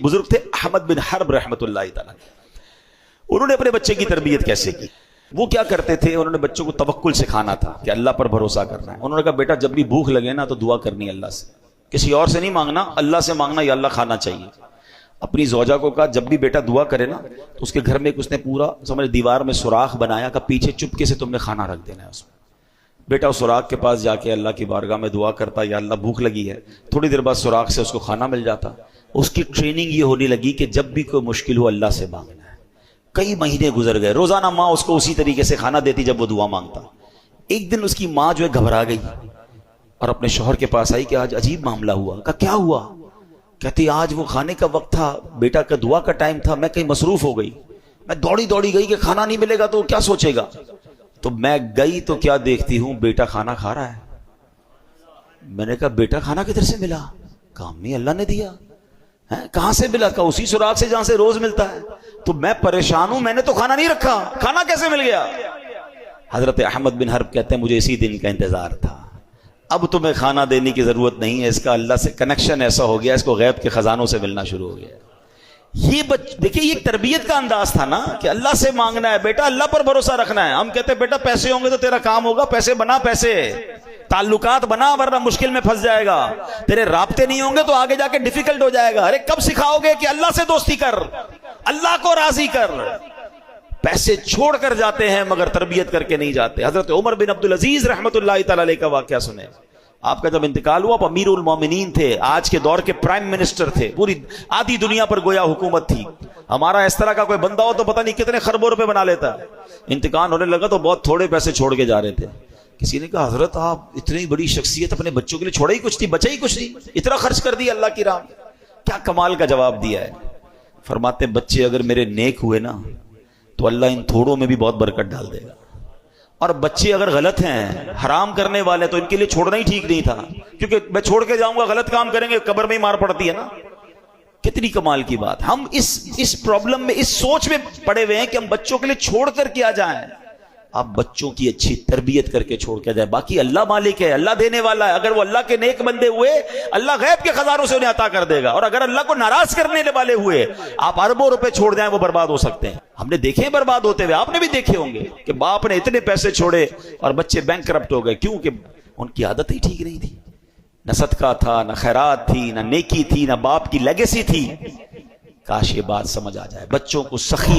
بزرگ تھے احمد بن حرب رحمۃ اللہ تعالیٰ، انہوں نے اپنے بچے کی تربیت کیسے کی؟ وہ کیا کرتے تھے؟ انہوں نے بچوں کو توکل سکھانا تھا کہ اللہ پر بھروسہ کرنا ہے۔ انہوں نے کہا بیٹا جب بھی بھوک لگے نا تو دعا کرنی ہے اللہ سے، کسی اور سے نہیں مانگنا، اللہ سے مانگنا، یا اللہ کھانا چاہیے۔ اپنی زوجہ کو کہا جب بھی بیٹا دعا کرے نا تو اس کے گھر میں اس نے پورا سمجھ دیوار میں سوراخ بنایا کہ پیچھے چپکے سے تم نے کھانا رکھ دینا ہے اس میں۔ بیٹا اس سوراخ کے پاس جا کے اللہ کی بارگاہ میں دعا کرتا، یا اللہ بھوک لگی ہے، تھوڑی دیر بعد سوراخ سے اس کو کھانا مل جاتا۔ اس کی ٹریننگ یہ ہونے لگی کہ جب بھی کوئی مشکل ہو اللہ سے مانگنا ہے۔ کئی مہینے گزر گئے، روزانہ ماں اس کو اسی طریقے سے کھانا دیتی جب وہ دعا مانگتا۔ ایک دن اس کی ماں جو ہے گھبرا گئی اور اپنے شوہر کے پاس آئی کہ آج عجیب معاملہ ہوا۔ کہا کیا ہوا؟ کہتی آج وہ کھانے کا وقت تھا، بیٹا کا دعا کا ٹائم تھا، میں کہیں مصروف ہو گئی، میں دوڑی گئی کہ کھانا نہیں ملے گا تو کیا سوچے گا، تو میں گئی تو کیا دیکھتی ہوں بیٹا کھانا کھا رہا ہے۔ میں نے کہا بیٹا کھانا کدھر سے ملا؟ کہا امی اللہ نے دیا۔ کہاں سے ملا؟ کہا اسی سوراخ سے جہاں سے روز ملتا ہے۔ تو میں پریشان ہوں، میں نے تو کھانا نہیں رکھا، کھانا کیسے مل گیا؟ حضرت احمد بن حرب کہتے ہیں مجھے اسی دن کا انتظار تھا، اب تمہیں کھانا دینے کی ضرورت نہیں ہے، اس کا اللہ سے کنیکشن ایسا ہو گیا، اس کو غیب کے خزانوں سے ملنا شروع ہو گیا۔ یہ دیکھیں یہ ایک تربیت کا انداز تھا نا کہ اللہ سے مانگنا ہے، بیٹا اللہ پر بھروسہ رکھنا ہے۔ ہم کہتے ہیں بیٹا پیسے ہوں گے تو تیرا کام ہوگا، پیسے بنا، پیسے تعلقات بنا ورنہ مشکل میں پھنس جائے گا، تیرے رابطے نہیں ہوں گے تو آگے جا کے ڈیفیکلٹ ہو جائے گا۔ ارے کب سکھاؤ گے کہ اللہ سے دوستی کر، اللہ کو راضی کر؟ پیسے چھوڑ کر جاتے ہیں مگر تربیت کر کے نہیں جاتے۔ حضرت عمر بن عبدالعزیز رحمۃ اللہ تعالی علیہ کا واقعہ سنیں۔ آپ کا جب انتقال ہوا، امیر المومنین تھے، آج کے دور کے پرائم منسٹر تھے، پوری آدھی دنیا پر گویا حکومت تھی۔ ہمارا اس طرح کا کوئی بندہ ہو تو پتہ نہیں کتنے خربوں روپے بنا لیتا۔ انتقال ہونے لگا تو بہت تھوڑے پیسے چھوڑ کے جا رہے تھے۔ کسی نے کہا حضرت آپ اتنی بڑی شخصیت اپنے بچوں کے لیے چھوڑا ہی کچھ نہیں، بچا ہی کچھ نہیں، اتنا خرچ کر دیا اللہ کی راہ میں۔ کیا کمال کا جواب دیا ہے۔ فرماتے بچے اگر میرے نیک ہوئے نا تو اللہ ان تھوڑوں میں بھی بہت برکت ڈال دے گا، اور بچے اگر غلط ہیں، حرام کرنے والے، تو ان کے لیے چھوڑنا ہی ٹھیک نہیں تھا، کیونکہ میں چھوڑ کے جاؤں گا غلط کام کریں گے قبر میں ہی مار پڑتی ہے نا۔ کتنی کمال کی بات۔ ہم اس پرابلم میں، اس سوچ میں پڑے ہوئے ہیں کہ ہم بچوں کے لیے چھوڑ کر کیا جائیں۔ آپ بچوں کی اچھی تربیت کر کے چھوڑ کے جائیں، باقی اللہ مالک ہے، اللہ دینے والا ہے۔ اگر وہ اللہ کے نیک بندے ہوئے اللہ غیب کے خزانوں سے انہیں عطا کر دے گا، اور اگر اللہ کو ناراض کرنے والے ہوئے آپ اربوں روپے چھوڑ جائیں وہ برباد ہو سکتے ہیں۔ ہم نے دیکھے برباد ہوتے ہوئے، آپ نے بھی دیکھے ہوں گے کہ باپ نے اتنے پیسے چھوڑے اور بچے بینک کرپٹ ہو گئے، کیوں کہ ان کی عادت ہی ٹھیک نہیں تھی، نہ صدقہ تھا، نہ خیرات تھی، نہ نیکی تھی، نہ باپ کی لیگیسی تھی۔ کاش یہ بات سمجھ آ جائے، بچوں کو سخی